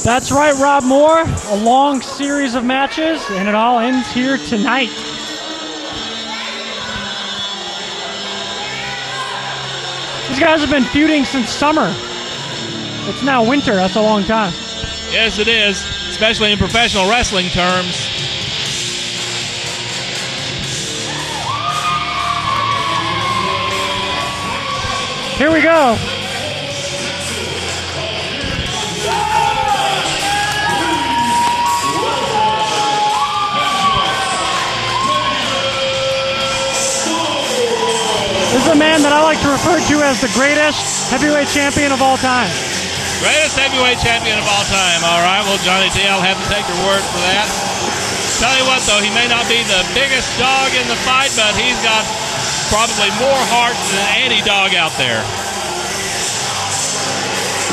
That's right, Rob Moore. A long series of matches, and it all ends here tonight. These guys have been feuding since summer. It's now winter. That's a long time. Yes, it is, especially in professional wrestling terms. Here we go. This is a man that I like to refer to as the greatest heavyweight champion of all time. Greatest heavyweight champion of all time. All right, well, Johnny T, I'll have to take your word for that. Tell you what, though, he may not be the biggest dog in the fight, but he's got probably more heart than any dog out there.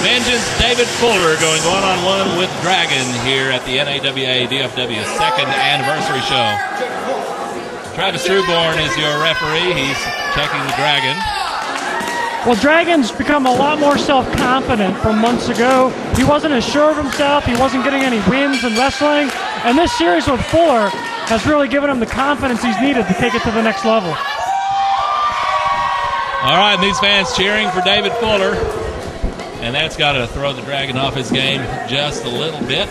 Vengeance David Fuller going one-on-one with Dragon here at the NAWA DFW second anniversary show. Travis Trueborn is your referee. He's checking the Dragon. Well, Dragon's become a lot more self-confident from months ago. He wasn't as sure of himself. He wasn't getting any wins in wrestling. And this series with Fuller has really given him the confidence he's needed to take it to the next level. All right, and these fans cheering for David Fuller. And that's got to throw the Dragon off his game just a little bit.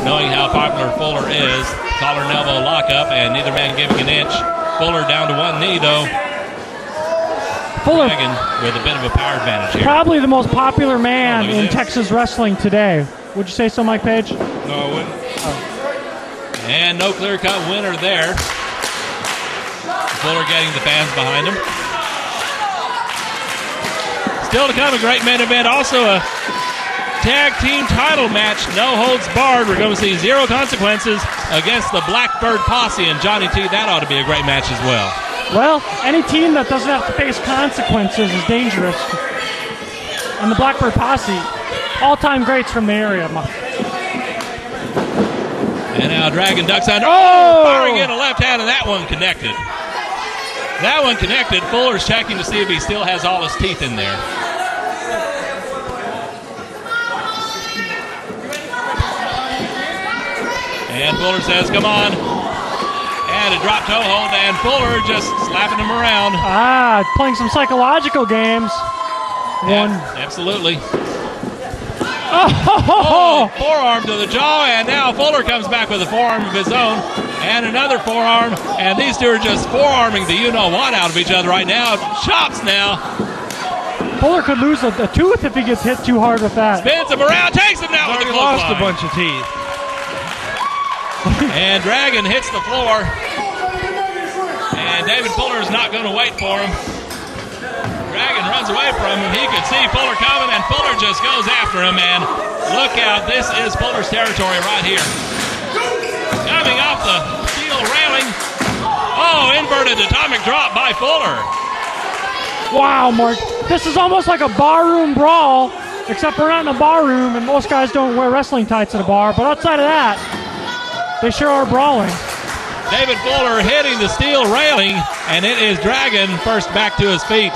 Knowing how popular Fuller is. Collar and elbow lockup, and neither man giving an inch. Fuller down to one knee, though. Fuller Dragon with a bit of a power advantage here. Probably the most popular man in Texas wrestling today. Would you say so, Mike Page? No, I wouldn't. And no clear-cut winner there. Fuller getting the fans behind him. Still to come, a great main event. Also a tag team title match, no holds barred. We're going to see Zero Consequences against the Blackbird Posse, and Johnny T, that ought to be a great match as well. Well, any team that doesn't have to face consequences is dangerous. And the Blackbird Posse, all-time greats from the area. And now Dragon ducks under. Oh! Firing in a left hand, and that one connected. That one connected. Fuller's checking to see if he still has all his teeth in there. And Fuller says, come on. And a drop toe hold, and Fuller just slapping him around. Playing some psychological games. Absolutely. Oh, forearm to the jaw, and now Fuller comes back with a forearm of his own. And another forearm, and these two are just forearming the you-know-what out of each other right now. Chops now. Fuller could lose a tooth if he gets hit too hard with that. Spins him around, takes him down with a clothesline. Lost a bunch of teeth. And Dragon hits the floor. And David Fuller is not going to wait for him. Dragon runs away from him. He could see Fuller coming, and Fuller just goes after him. And look out, this is Fuller's territory right here. Coming off the steel railing. Oh, inverted atomic drop by Fuller. Wow, Mark. This is almost like a barroom brawl, except we're not in a barroom, and most guys don't wear wrestling tights at a bar. But outside of that, they sure are brawling. David Fuller hitting the steel railing, and it is Dragon first back to his feet.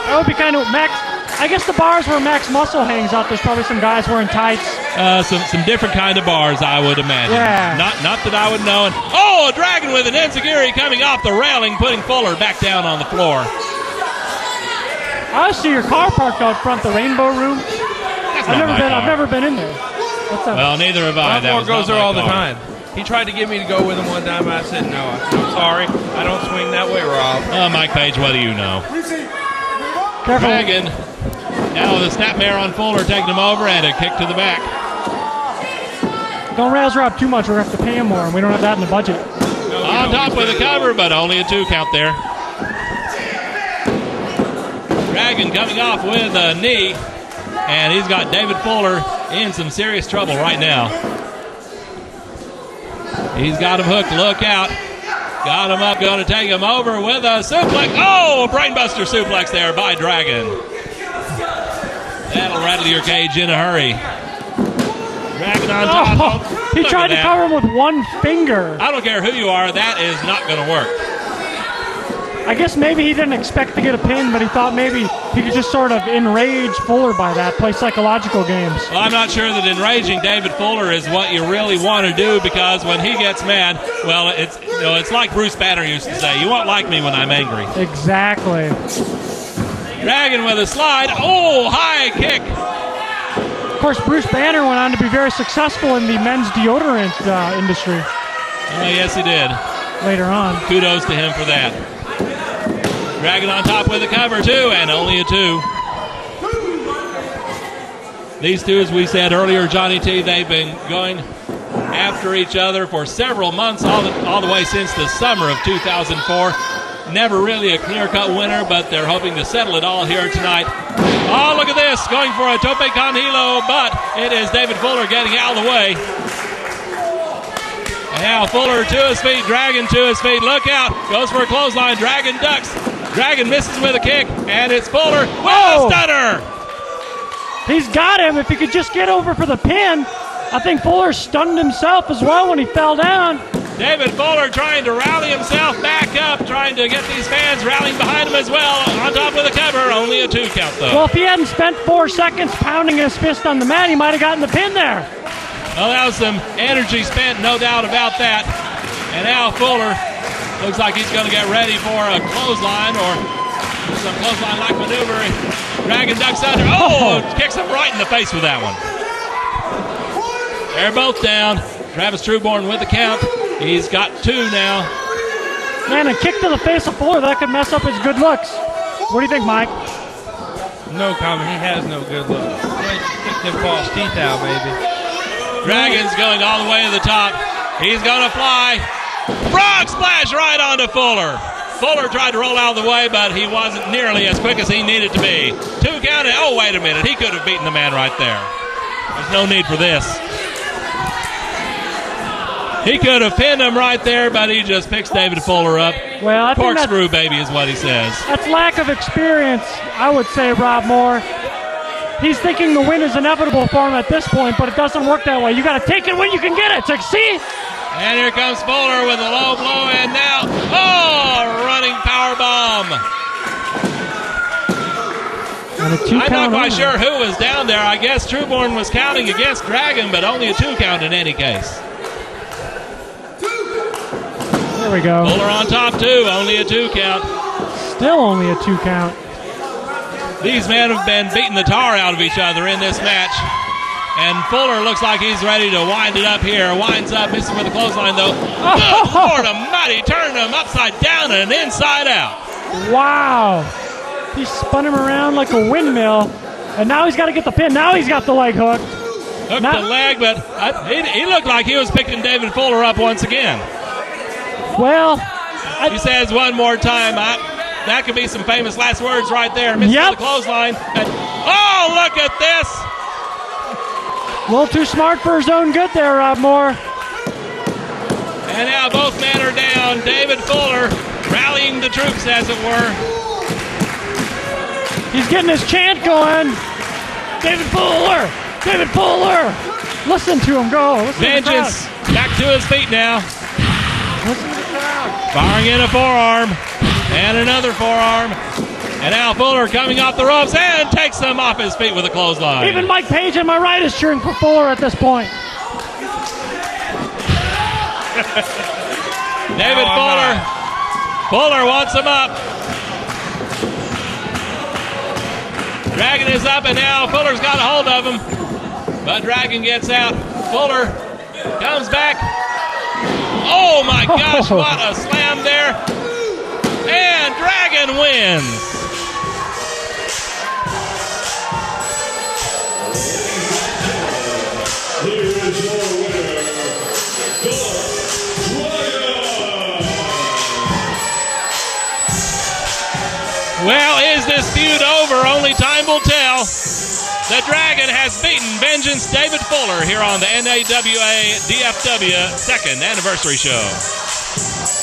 That would be kind of Max. I guess the bars where Max Muscle hangs out, there's probably some guys wearing tights. Some different kind of bars, I would imagine. Yeah. Not that I would know. And, a Dragon with an enziguri coming off the railing, putting Fuller back down on the floor. I see your car parked out front, the Rainbow Room. I've never been in there. Well, neither have I. Rob Moore goes there all the time. He tried to get me to go with him one time, and I said no. I'm sorry, I don't swing that way, Rob. Mike Page, what do you know? Careful. Dragon. Now the snapmare on Fuller, taking him over, and a kick to the back. Don't razz Rob too much, we're going to have to pay him more, and we don't have that in the budget. On top with a cover, but only a 2 count there. Dragon coming off with a knee, and he's got David Fuller in some serious trouble right now. He's got him hooked. Look out. Got him up. Going to take him over with a suplex. Oh, a brainbuster suplex there by Dragon. That'll rattle your cage in a hurry. Dragon on top. He tried to cover him with one finger. I don't care who you are. That is not going to work. I guess maybe he didn't expect to get a pin, but he thought maybe he could just sort of enrage Fuller by that, play psychological games. Well, I'm not sure that enraging David Fuller is what you really want to do, because when he gets mad, well, it's like Bruce Banner used to say, you won't like me when I'm angry. Exactly. Dragon with a slide. Oh, high kick. Of course, Bruce Banner went on to be very successful in the men's deodorant industry. Oh, yes, he did. Later on. Kudos to him for that. Dragon on top with a cover, too, and only a 2. These two, as we said earlier, Johnny T, they've been going after each other for several months, all the way since the summer of 2004. Never really a clear-cut winner, but they're hoping to settle it all here tonight. Oh, look at this, going for a tope con hilo, but it is David Fuller getting out of the way. And now Fuller to his feet, Dragon to his feet, look out, goes for a clothesline, Dragon ducks, Dragon misses with a kick, and it's Fuller with a stunner. He's got him. If he could just get over for the pin. I think Fuller stunned himself as well when he fell down. David Fuller trying to rally himself back up, trying to get these fans rallying behind him as well. On top with a cover, only a 2 count though. Well, if he hadn't spent 4 seconds pounding his fist on the mat, he might have gotten the pin there. Well, that was some energy spent, no doubt about that. And now Fuller looks like he's going to get ready for a clothesline or some clothesline-like maneuver. Dragon ducks under. Oh, kicks him right in the face with that one. They're both down. Travis Trueborn with the count. He's got 2 now. Man, a kick to the face of Fuller, that could mess up his good looks. What do you think, Mike? No comment. He has no good looks. Kick them false teeth out, baby. Dragon's going all the way to the top. He's going to fly. Frog splash right onto Fuller. Fuller tried to roll out of the way, but he wasn't nearly as quick as he needed to be. 2 count. Oh, wait a minute. He could have beaten the man right there. There's no need for this. He could have pinned him right there, but he just picks David Fuller up. Well, I think corkscrew baby is what he says. That's lack of experience, I would say, Rob Moore. He's thinking the win is inevitable for him at this point, but it doesn't work that way. You got to take it when you can get it. It's like, see? And here comes Fuller with a low blow, and now, running power bomb. I'm not quite sure who was down there. I guess Trueborn was counting against Dragon, but only a 2 count in any case. There we go. Fuller on top, too. Only a 2 count. Still only a 2 count. These men have been beating the tar out of each other in this match. And Fuller looks like he's ready to wind it up here. Winds up, misses with a clothesline, though. Good Lord almighty, turned him upside down and inside out. Wow. He spun him around like a windmill. And now he's got to get the pin. Now he's got the leg hooked. Hooked the leg, but he looked like he was picking David Fuller up once again. Well, he says one more time. That could be some famous last words right there. Misses the clothesline. And, look at this. A little too smart for his own good there, Rob Moore. And now both men are down. David Fuller rallying the troops, as it were. He's getting his chant going. David Fuller! David Fuller! Listen to him go. Listen Vengeance back to his feet now. Listen to the crowd. Firing in a forearm. And another forearm. And now Fuller coming off the ropes and takes him off his feet with a clothesline. Even Mike Page on my right is cheering for Fuller at this point. David Fuller. Fuller wants him up. Dragon is up, and now Fuller's got a hold of him. But Dragon gets out. Fuller comes back. Oh my gosh, what a slam there. And Dragon wins. Well, is this feud over? Only time will tell. The Dragon has beaten Vengeance David Fuller here on the NAWA DFW 2nd Anniversary Show.